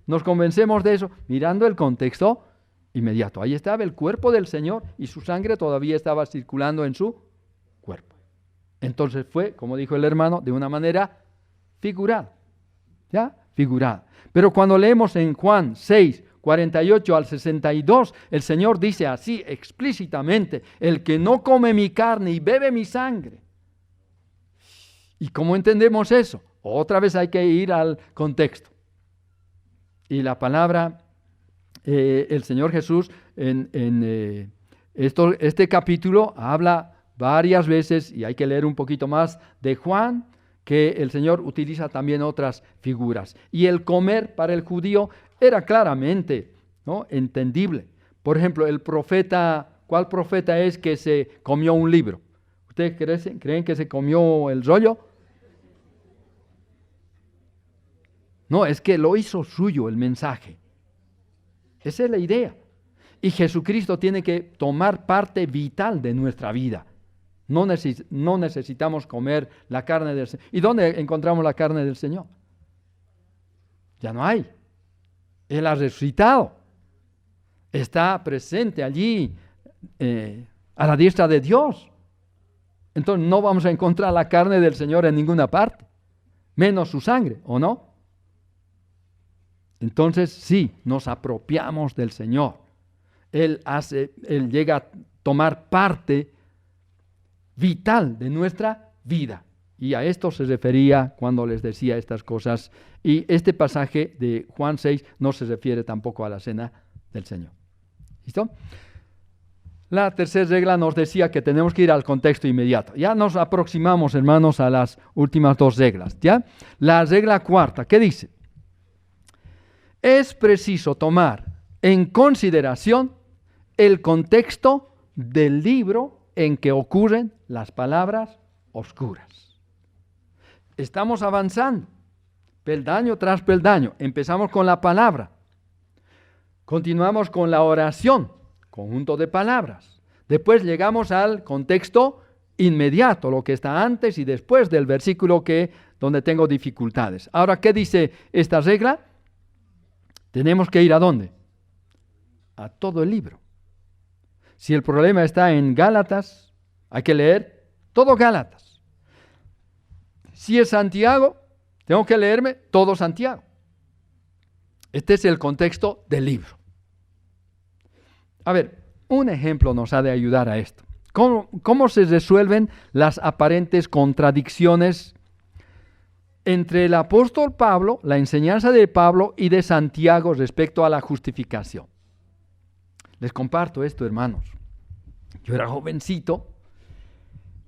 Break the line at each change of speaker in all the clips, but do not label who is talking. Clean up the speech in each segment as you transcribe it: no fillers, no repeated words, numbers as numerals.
Nos convencemos de eso mirando el contexto inmediato. Ahí estaba el cuerpo del Señor y su sangre todavía estaba circulando en su cuerpo. Entonces fue, como dijo el hermano, de una manera figurada. ¿Ya? Figurada. Pero cuando leemos en Juan 6, 48 al 62, el Señor dice así explícitamente: el que no come mi carne y bebe mi sangre. ¿Y cómo entendemos eso? Otra vez hay que ir al contexto. Y la palabra, el Señor Jesús en este capítulo habla varias veces, y hay que leer un poquito más de Juan, que el Señor utiliza también otras figuras. Y el comer para el judío era claramente, ¿no?, entendible. Por ejemplo, el profeta, ¿cuál profeta es que se comió un libro? ¿Ustedes creen que se comió el rollo? No, es que lo hizo suyo el mensaje. Esa es la idea. Y Jesucristo tiene que tomar parte vital de nuestra vida. No necesitamos comer la carne del Señor. ¿Y dónde encontramos la carne del Señor? Ya no hay. Él ha resucitado. Está presente allí a la diestra de Dios. Entonces no vamos a encontrar la carne del Señor en ninguna parte, menos su sangre, ¿o no? Entonces sí, nos apropiamos del Señor. Él llega a tomar parte vital de nuestra vida. Y a esto se refería cuando les decía estas cosas. Y este pasaje de Juan 6 no se refiere tampoco a la cena del Señor. ¿Listo? La tercera regla nos decía que tenemos que ir al contexto inmediato. Ya nos aproximamos, hermanos, a las últimas dos reglas. ¿Ya? La regla cuarta, ¿qué dice? Es preciso tomar en consideración el contexto del libro en que ocurren las palabras oscuras. Estamos avanzando, peldaño tras peldaño. Empezamos con la palabra. Continuamos con la oración, conjunto de palabras. Después llegamos al contexto inmediato, lo que está antes y después del versículo donde tengo dificultades. Ahora, ¿qué dice esta regla? Tenemos que ir ¿a dónde? A todo el libro. Si el problema está en Gálatas, hay que leer todo Gálatas. Si es Santiago, tengo que leerme todo Santiago. Este es el contexto del libro. A ver, un ejemplo nos ha de ayudar a esto. ¿Cómo se resuelven las aparentes contradicciones entre el apóstol Pablo, la enseñanza de Pablo y de Santiago respecto a la justificación? Les comparto esto, hermanos. Yo era jovencito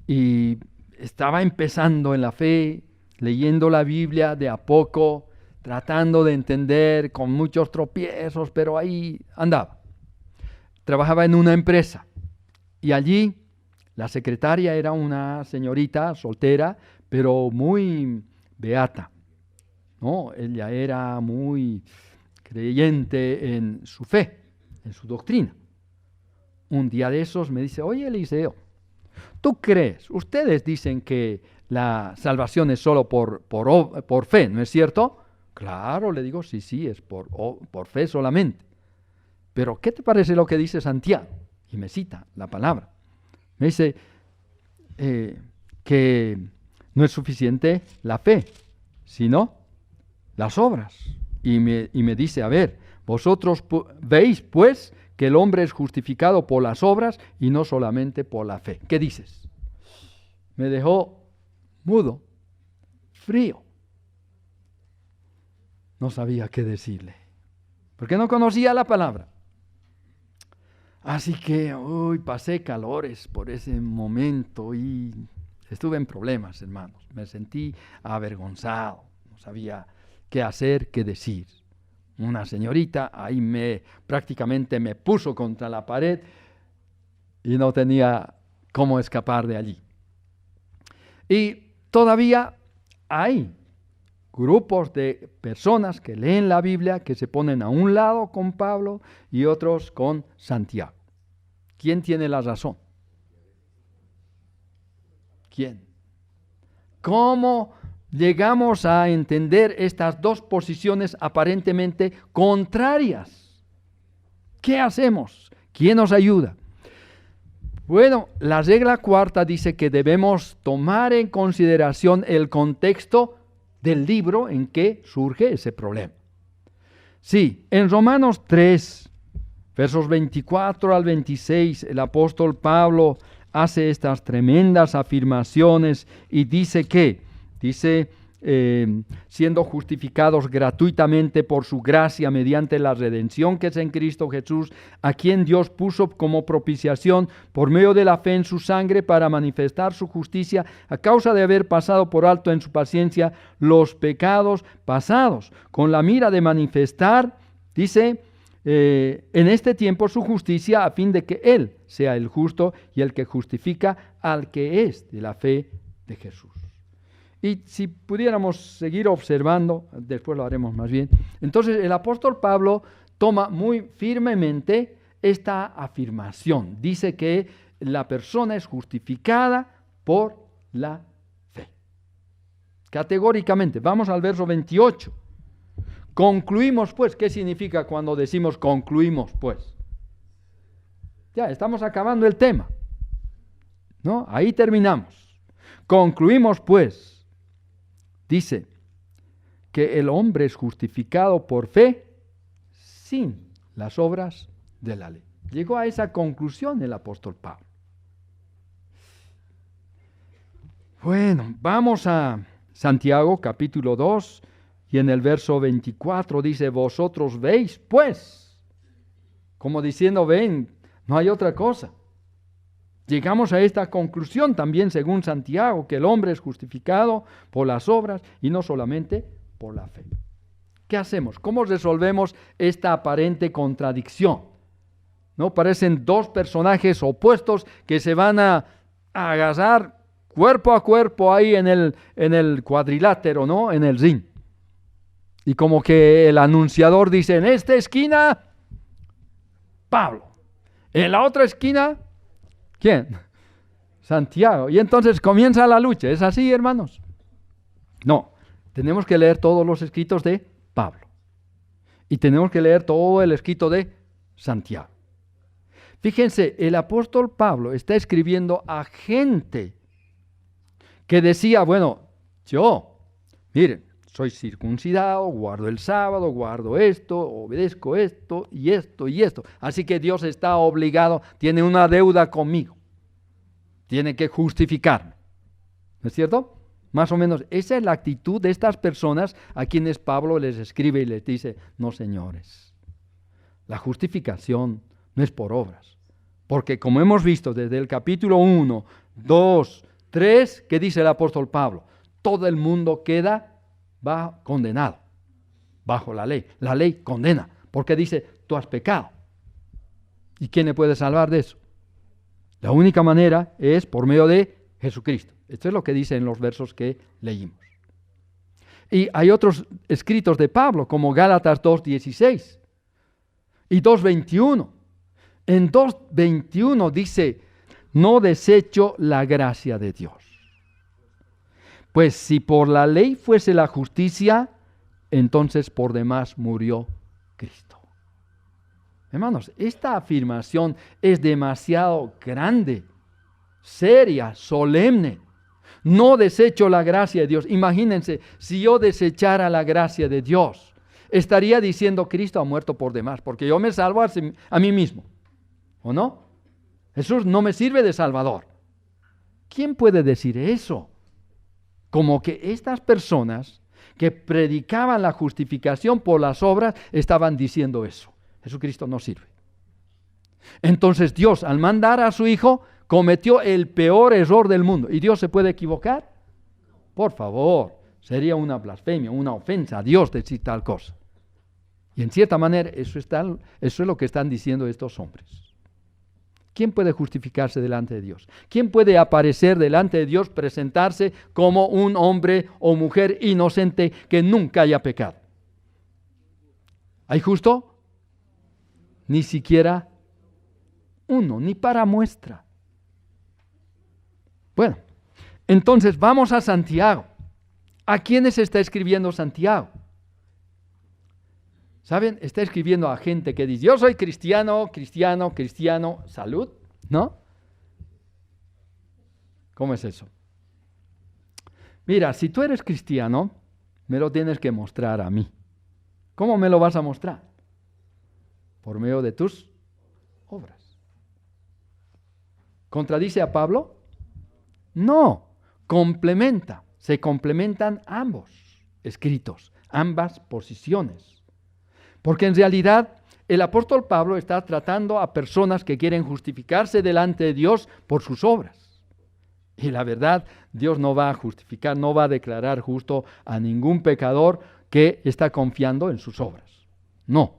y estaba empezando en la fe, leyendo la Biblia de a poco, tratando de entender, con muchos tropiezos, pero ahí andaba. Trabajaba en una empresa y allí la secretaria era una señorita soltera, pero muy beata, ¿no? Ella era muy creyente en su fe, en su doctrina. Un día de esos me dice: oye, Eliseo, ¿tú crees? Ustedes dicen que la salvación es solo por fe, ¿no es cierto? Claro, le digo, sí, es por fe solamente. Pero ¿qué te parece lo que dice Santiago? Y me cita la palabra. Me dice que no es suficiente la fe, sino las obras. Y me dice: a ver, vosotros veis pues que el hombre es justificado por las obras y no solamente por la fe. ¿Qué dices? Me dejó mudo, frío. No sabía qué decirle, porque no conocía la palabra. Así que pasé calores por ese momento y estuve en problemas, hermanos. Me sentí avergonzado, no sabía qué hacer, qué decir. Una señorita ahí prácticamente me puso contra la pared y no tenía cómo escapar de allí. Y todavía hay grupos de personas que leen la Biblia, que se ponen a un lado con Pablo y otros con Santiago. ¿Quién tiene la razón? ¿Quién? ¿Cómo llegamos a entender estas dos posiciones aparentemente contrarias. ¿Qué hacemos? ¿Quién nos ayuda? Bueno, la regla cuarta dice que debemos tomar en consideración el contexto del libro en que surge ese problema. Sí, en Romanos 3, versos 24 al 26, el apóstol Pablo hace estas tremendas afirmaciones y dice que, siendo justificados gratuitamente por su gracia mediante la redención que es en Cristo Jesús, a quien Dios puso como propiciación por medio de la fe en su sangre para manifestar su justicia a causa de haber pasado por alto en su paciencia los pecados pasados, con la mira de manifestar, dice, en este tiempo su justicia a fin de que Él sea el justo y el que justifica al que es de la fe de Jesús. Y si pudiéramos seguir observando, después lo haremos más bien, entonces el apóstol Pablo toma muy firmemente esta afirmación. Dice que la persona es justificada por la fe. Categóricamente, vamos al verso 28. Concluimos pues, ¿qué significa cuando decimos concluimos pues? Ya, estamos acabando el tema, ¿no? Ahí terminamos. Concluimos pues, dice, que el hombre es justificado por fe sin las obras de la ley. Llegó a esa conclusión el apóstol Pablo. Bueno, vamos a Santiago capítulo 2 y en el verso 24 dice, vosotros veis pues, como diciendo, ven, no hay otra cosa. Llegamos a esta conclusión también según Santiago, que el hombre es justificado por las obras y no solamente por la fe. ¿Qué hacemos? ¿Cómo resolvemos esta aparente contradicción? ¿No? Parecen dos personajes opuestos que se van a agarrar cuerpo a cuerpo ahí en el cuadrilátero, ¿no? En el ring. Y como que el anunciador dice, en esta esquina, Pablo. En la otra esquina, ¿quién? Santiago. Y entonces comienza la lucha. ¿Es así, hermanos? No. Tenemos que leer todos los escritos de Pablo. Y tenemos que leer todo el escrito de Santiago. Fíjense, el apóstol Pablo está escribiendo a gente que decía, bueno, yo, miren, soy circuncidado, guardo el sábado, guardo esto, obedezco esto y esto y esto. Así que Dios está obligado, tiene una deuda conmigo. Tiene que justificarme. ¿No es cierto? Más o menos, esa es la actitud de estas personas a quienes Pablo les escribe y les dice, no señores, la justificación no es por obras. Porque como hemos visto desde el capítulo 1, 2, 3, ¿qué dice el apóstol Pablo? Todo el mundo va condenado bajo la ley. La ley condena, porque dice, tú has pecado. ¿Y quién le puede salvar de eso? La única manera es por medio de Jesucristo. Esto es lo que dice en los versos que leímos. Y hay otros escritos de Pablo, como Gálatas 2:16 y 2:21. En 2:21 dice, no desecho la gracia de Dios. Pues si por la ley fuese la justicia, entonces por demás murió Cristo. Hermanos, esta afirmación es demasiado grande, seria, solemne. No desecho la gracia de Dios. Imagínense, si yo desechara la gracia de Dios, estaría diciendo Cristo ha muerto por demás, porque yo me salvo a mí mismo. ¿O no? Jesús no me sirve de Salvador. ¿Quién puede decir eso? Como que estas personas que predicaban la justificación por las obras estaban diciendo eso. Jesucristo no sirve. Entonces Dios, al mandar a su Hijo, cometió el peor error del mundo. ¿Y Dios se puede equivocar? Por favor, sería una blasfemia, una ofensa a Dios decir tal cosa. Y en cierta manera eso es lo que están diciendo estos hombres. ¿Quién puede justificarse delante de Dios? ¿Quién puede aparecer delante de Dios, presentarse como un hombre o mujer inocente que nunca haya pecado? ¿Hay justo? Ni siquiera uno, ni para muestra. Bueno, entonces vamos a Santiago. ¿A quiénes está escribiendo Santiago? ¿Saben? Está escribiendo a gente que dice, yo soy cristiano, salud, ¿no? ¿Cómo es eso? Mira, si tú eres cristiano, me lo tienes que mostrar a mí. ¿Cómo me lo vas a mostrar? Por medio de tus obras. ¿Contradice a Pablo? No, se complementan ambos escritos, ambas posiciones. Porque en realidad el apóstol Pablo está tratando a personas que quieren justificarse delante de Dios por sus obras. Y la verdad, Dios no va a justificar, no va a declarar justo a ningún pecador que está confiando en sus obras. No.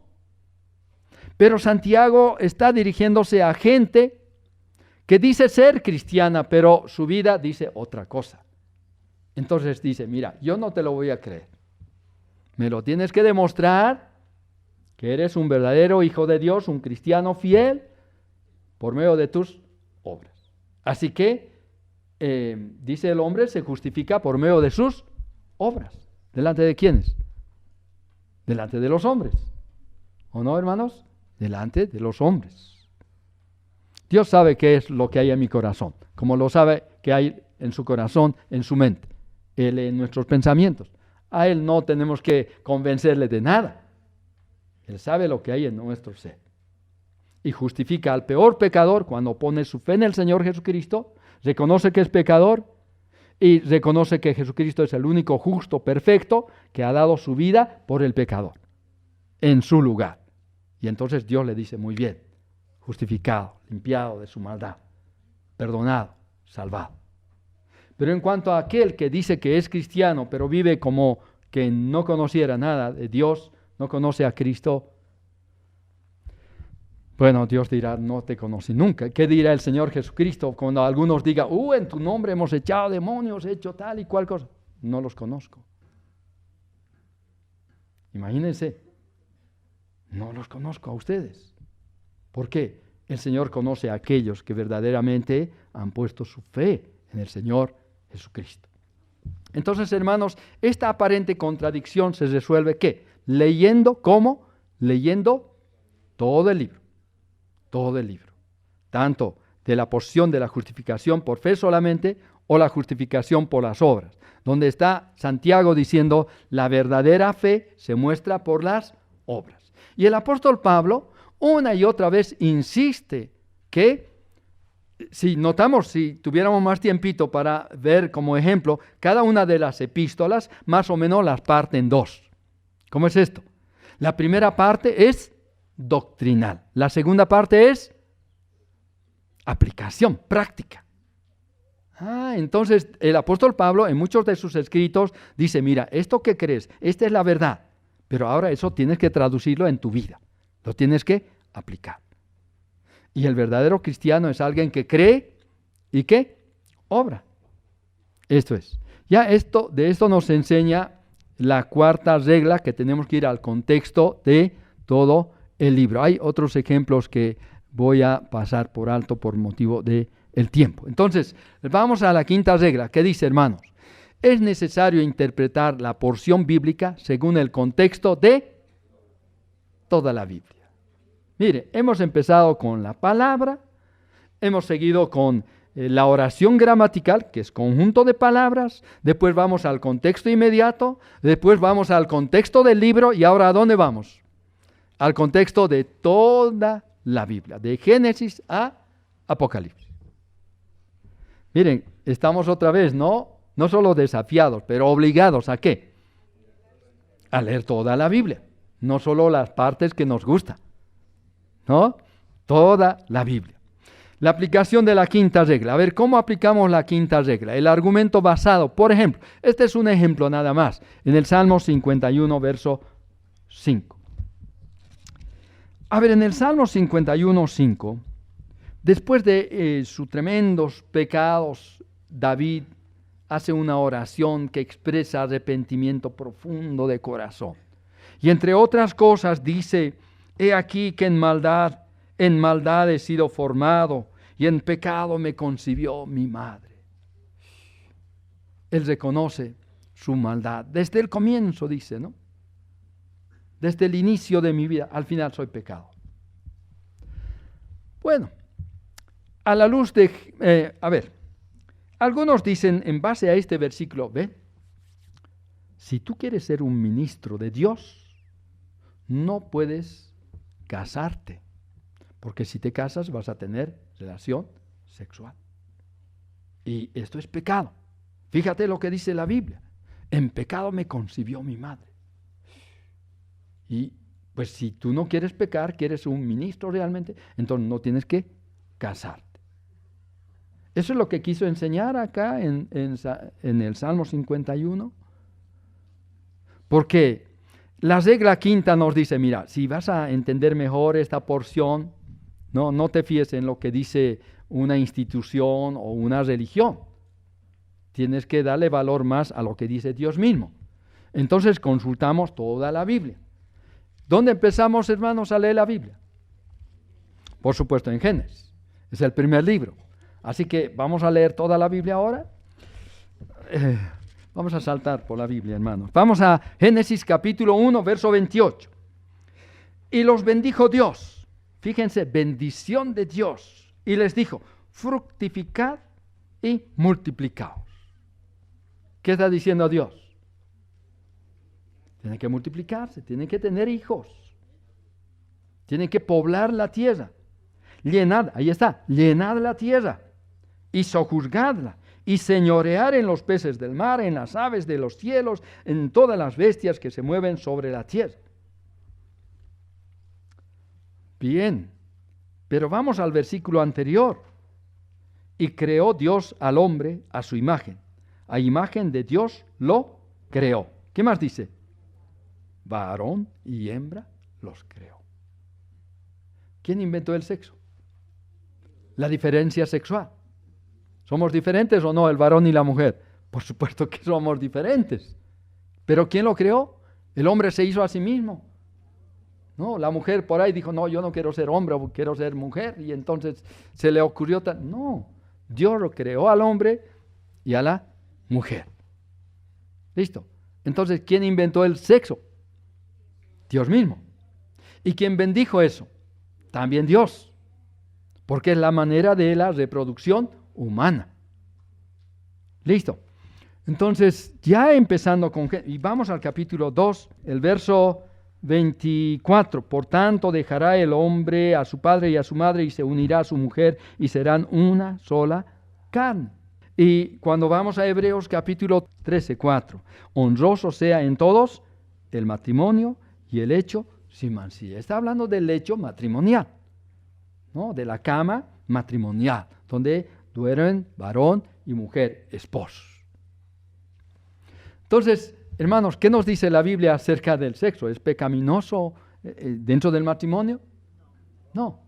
Pero Santiago está dirigiéndose a gente que dice ser cristiana, pero su vida dice otra cosa. Entonces dice, mira, yo no te lo voy a creer. Me lo tienes que demostrar que eres un verdadero hijo de Dios, un cristiano fiel, por medio de tus obras. Así que, dice el hombre, se justifica por medio de sus obras. ¿Delante de quiénes? Delante de los hombres. ¿O no, hermanos? Delante de los hombres. Dios sabe qué es lo que hay en mi corazón, como lo sabe que hay en su corazón, en su mente. Él en nuestros pensamientos. A Él no tenemos que convencerle de nada. Él sabe lo que hay en nuestro ser. Y justifica al peor pecador cuando pone su fe en el Señor Jesucristo, reconoce que es pecador y reconoce que Jesucristo es el único justo, perfecto, que ha dado su vida por el pecador, en su lugar. Y entonces Dios le dice, muy bien, justificado, limpiado de su maldad, perdonado, salvado. Pero en cuanto a aquel que dice que es cristiano, pero vive como que no conociera nada de Dios, no conoce a Cristo, bueno, Dios dirá, no te conocí nunca. ¿Qué dirá el Señor Jesucristo cuando algunos digan, en tu nombre hemos echado demonios, hecho tal y cual cosa? No los conozco. Imagínense, no los conozco a ustedes. ¿Por qué? El Señor conoce a aquellos que verdaderamente han puesto su fe en el Señor Jesucristo. Entonces, hermanos, esta aparente contradicción se resuelve ¿qué? Leyendo, ¿cómo? Leyendo todo el libro. Todo el libro. Tanto de la porción de la justificación por fe solamente o la justificación por las obras. Donde está Santiago diciendo la verdadera fe se muestra por las obras. Y el apóstol Pablo una y otra vez insiste que si tuviéramos más tiempito para ver como ejemplo, cada una de las epístolas más o menos las parte en dos. ¿Cómo es esto? La primera parte es doctrinal. La segunda parte es aplicación, práctica. Entonces el apóstol Pablo en muchos de sus escritos dice, mira, esto que crees, esta es la verdad, pero ahora eso tienes que traducirlo en tu vida. Lo tienes que aplicar. Y el verdadero cristiano es alguien que cree y que obra. Esto es. De esto nos enseña la cuarta regla, que tenemos que ir al contexto de todo el libro. Hay otros ejemplos que voy a pasar por alto por motivo del tiempo. Entonces, vamos a la quinta regla. ¿Qué dice, hermanos? Es necesario interpretar la porción bíblica según el contexto de toda la Biblia. Mire, hemos empezado con la palabra, hemos seguido con la oración gramatical, que es conjunto de palabras, después vamos al contexto inmediato, después vamos al contexto del libro, y ahora ¿a dónde vamos? Al contexto de toda la Biblia, de Génesis a Apocalipsis. Miren, estamos otra vez, no solo desafiados, pero obligados ¿a qué? A leer toda la Biblia, no solo las partes que nos gustan. ¿No? Toda la Biblia. La aplicación de la quinta regla. A ver, ¿cómo aplicamos la quinta regla? El argumento basado, por ejemplo, este es un ejemplo nada más, en el Salmo 51, verso 5. A ver, en el Salmo 51, 5, después de sus tremendos pecados, David hace una oración que expresa arrepentimiento profundo de corazón. Y entre otras cosas dice, he aquí que en maldad he sido formado, y en pecado me concibió mi madre. Él reconoce su maldad. Desde el comienzo, dice, ¿no? Desde el inicio de mi vida, al final soy pecado. Bueno, a la luz de... algunos dicen en base a este versículo, ¿ve? Si tú quieres ser un ministro de Dios, no puedes casarte, porque si te casas vas a tener relación sexual. Y esto es pecado. Fíjate lo que dice la Biblia. En pecado me concibió mi madre. Y pues si tú no quieres pecar, quieres un ministro realmente, entonces no tienes que casarte. Eso es lo que quiso enseñar acá en el Salmo 51. Porque la regla quinta nos dice, mira, si vas a entender mejor esta porción, no te fíes en lo que dice una institución o una religión. Tienes que darle valor más a lo que dice Dios mismo. Entonces consultamos toda la Biblia. ¿Dónde empezamos, hermanos, a leer la Biblia? Por supuesto, en Génesis. Es el primer libro. Así que vamos a leer toda la Biblia ahora. Vamos a saltar por la Biblia, hermanos. Vamos a Génesis capítulo 1, verso 28. Y los bendijo Dios. Fíjense, bendición de Dios. Y les dijo, fructificad y multiplicaos. ¿Qué está diciendo Dios? Tienen que multiplicarse, tienen que tener hijos. Tienen que poblar la tierra. Llenad, ahí está, llenad la tierra y sojuzgadla y señorear en los peces del mar, en las aves de los cielos, en todas las bestias que se mueven sobre la tierra. Bien, pero vamos al versículo anterior. Y creó Dios al hombre a su imagen. A imagen de Dios lo creó. ¿Qué más dice? Varón y hembra los creó. ¿Quién inventó el sexo? La diferencia sexual. ¿Somos diferentes o no el varón y la mujer? Por supuesto que somos diferentes. ¿Pero quién lo creó? El hombre se hizo a sí mismo. No, la mujer por ahí dijo, no, yo no quiero ser hombre, quiero ser mujer. Y entonces se le ocurrió, no, Dios lo creó al hombre y a la mujer. ¿Listo? Entonces, ¿quién inventó el sexo? Dios mismo. ¿Y quién bendijo eso? También Dios. Porque es la manera de la reproducción humana. ¿Listo? Entonces, ya empezando con... Y vamos al capítulo 2, el verso 24. Por tanto, dejará el hombre a su padre y a su madre y se unirá a su mujer y serán una sola carne. Y cuando vamos a Hebreos capítulo 13, 4. Honroso sea en todos el matrimonio y el hecho sin mancilla. Está hablando del hecho matrimonial, ¿no? De la cama matrimonial, donde duermen varón y mujer, esposos. Entonces, hermanos, ¿qué nos dice la Biblia acerca del sexo? ¿Es pecaminoso dentro del matrimonio? No,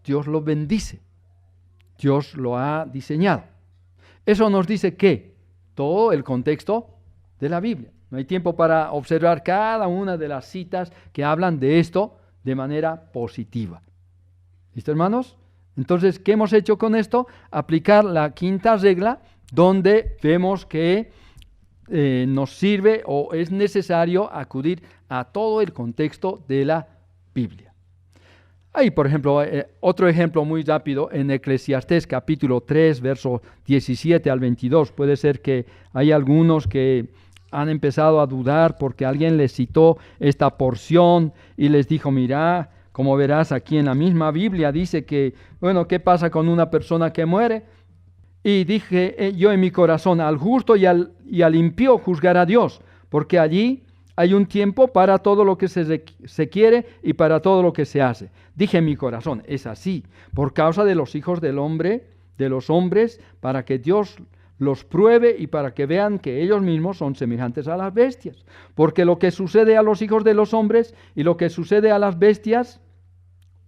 Dios lo bendice. Dios lo ha diseñado. Eso nos dice que todo el contexto de la Biblia. No hay tiempo para observar cada una de las citas que hablan de esto de manera positiva. ¿Listo, hermanos? Entonces, ¿qué hemos hecho con esto? Aplicar la quinta regla, donde vemos que nos sirve o es necesario acudir a todo el contexto de la Biblia. Hay, por ejemplo, otro ejemplo muy rápido en Eclesiastés capítulo 3, versos 17 al 22. Puede ser que hay algunos que han empezado a dudar porque alguien les citó esta porción y les dijo, mira, como verás aquí en la misma Biblia dice que, bueno, ¿qué pasa con una persona que muere? Y dije yo en mi corazón, al justo y al impío juzgará Dios, porque allí hay un tiempo para todo lo que se quiere y para todo lo que se hace. Dije en mi corazón, es así, por causa de los hijos del hombre, de los hombres, para que Dios los pruebe y para que vean que ellos mismos son semejantes a las bestias. Porque lo que sucede a los hijos de los hombres y lo que sucede a las bestias,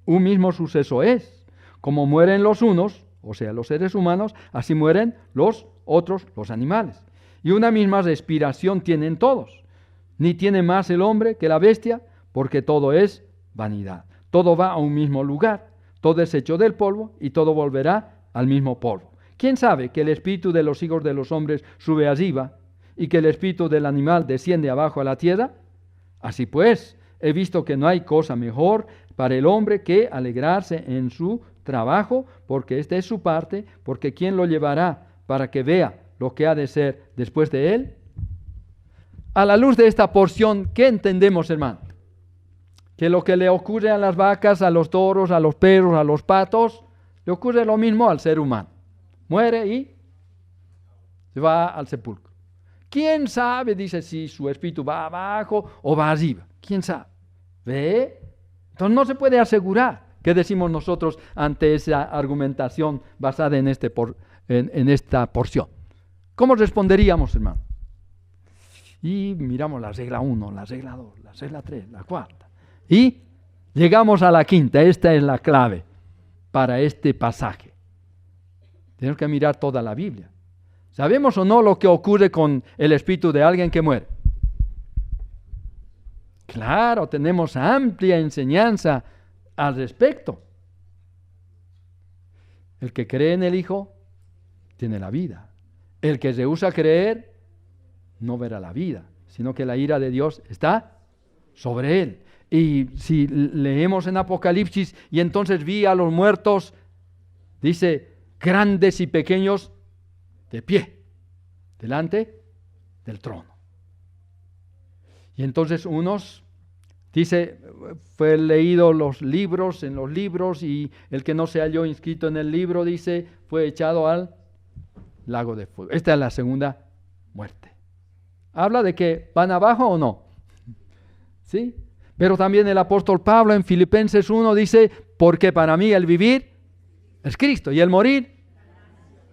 un mismo suceso es. Como mueren los unos, o sea, los seres humanos, así mueren los otros, los animales. Y una misma respiración tienen todos. Ni tiene más el hombre que la bestia, porque todo es vanidad. Todo va a un mismo lugar, todo es hecho del polvo y todo volverá al mismo polvo. ¿Quién sabe que el espíritu de los hijos de los hombres sube arriba y que el espíritu del animal desciende abajo a la tierra? Así pues, he visto que no hay cosa mejor para el hombre que alegrarse en su trabajo, porque esta es su parte, porque ¿quién lo llevará para que vea lo que ha de ser después de él? A la luz de esta porción, ¿qué entendemos, hermano? Que lo que le ocurre a las vacas, a los toros, a los perros, a los patos, le ocurre lo mismo al ser humano. Muere y se va al sepulcro. ¿Quién sabe, dice, si su espíritu va abajo o va arriba? ¿Quién sabe? ¿Ve? Entonces no se puede asegurar. ¿Qué decimos nosotros ante esa argumentación basada en esta porción? ¿Cómo responderíamos, hermano? Y miramos la regla 1, la regla 2, la regla 3, la cuarta. Y llegamos a la quinta. Esta es la clave para este pasaje. Tenemos que mirar toda la Biblia. ¿Sabemos o no lo que ocurre con el espíritu de alguien que muere? Claro, tenemos amplia enseñanza al respecto. El que cree en el Hijo tiene la vida. El que rehúsa creer no verá la vida, sino que la ira de Dios está sobre él. Y si leemos en Apocalipsis, y entonces vi a los muertos, dice, grandes y pequeños, de pie, delante del trono. Y entonces unos, dice, fue leído los libros, en los libros, y el que no se halló inscrito en el libro, dice, fue echado al lago de fuego. Esta es la segunda muerte. ¿Habla de que van abajo o no? ¿Sí? Pero también el apóstol Pablo en Filipenses 1 dice, porque para mí el vivir es Cristo y el morir,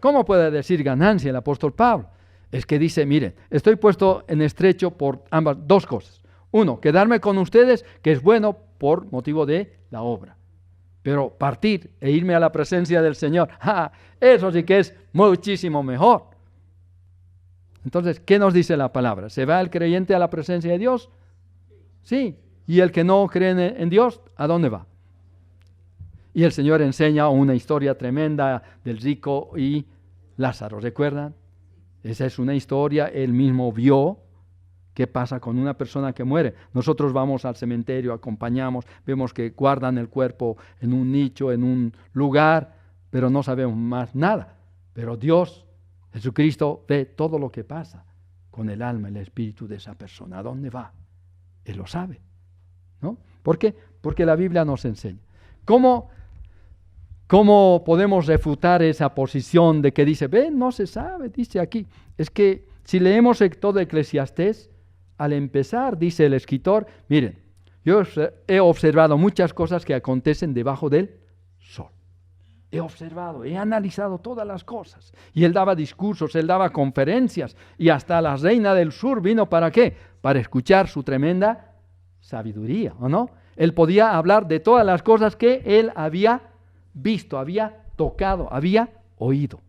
¿cómo puede decir ganancia el apóstol Pablo? Es que dice, miren, estoy puesto en estrecho por ambas dos cosas. Uno, quedarme con ustedes, que es bueno por motivo de la obra. Pero partir e irme a la presencia del Señor, eso sí que es muchísimo mejor. Entonces, ¿qué nos dice la palabra? ¿Se va el creyente a la presencia de Dios? Sí. ¿Y el que no cree en Dios, a dónde va? Y el Señor enseña una historia tremenda del rico y Lázaro, ¿recuerdan? Esa es una historia, él mismo vio qué pasa con una persona que muere. Nosotros vamos al cementerio, acompañamos, vemos que guardan el cuerpo en un nicho, en un lugar, pero no sabemos más nada. Pero Dios, Jesucristo, ve todo lo que pasa con el alma, el espíritu de esa persona. ¿A dónde va? Él lo sabe, ¿no? ¿Por qué? Porque la Biblia nos enseña. ¿Cómo podemos refutar esa posición de que dice, no se sabe, dice aquí? Es que si leemos todo Eclesiastés, al empezar, dice el escritor, miren, yo he observado muchas cosas que acontecen debajo del sol. He observado, he analizado todas las cosas. Y él daba discursos, él daba conferencias, y hasta la reina del sur vino, ¿para qué? Para escuchar su tremenda sabiduría, ¿o no? Él podía hablar de todas las cosas que él había visto, había tocado, había oído.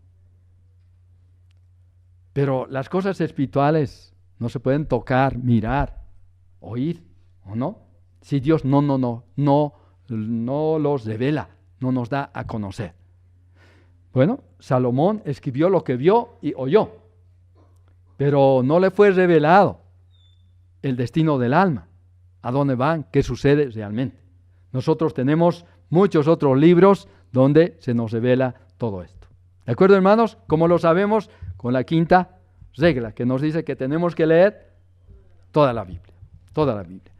Pero las cosas espirituales no se pueden tocar, mirar, oír, ¿o no? Si Dios no los revela, no nos da a conocer. Bueno, Salomón escribió lo que vio y oyó, pero no le fue revelado el destino del alma, a dónde van, qué sucede realmente. Nosotros tenemos muchos otros libros donde se nos revela todo esto. ¿De acuerdo, hermanos? ¿Cómo lo sabemos? Con la quinta regla que nos dice que tenemos que leer toda la Biblia, toda la Biblia.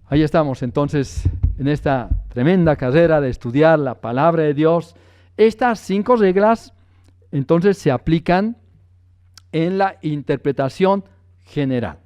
Ahí estamos entonces en esta tremenda carrera de estudiar la palabra de Dios. Estas 5 reglas entonces se aplican en la interpretación general.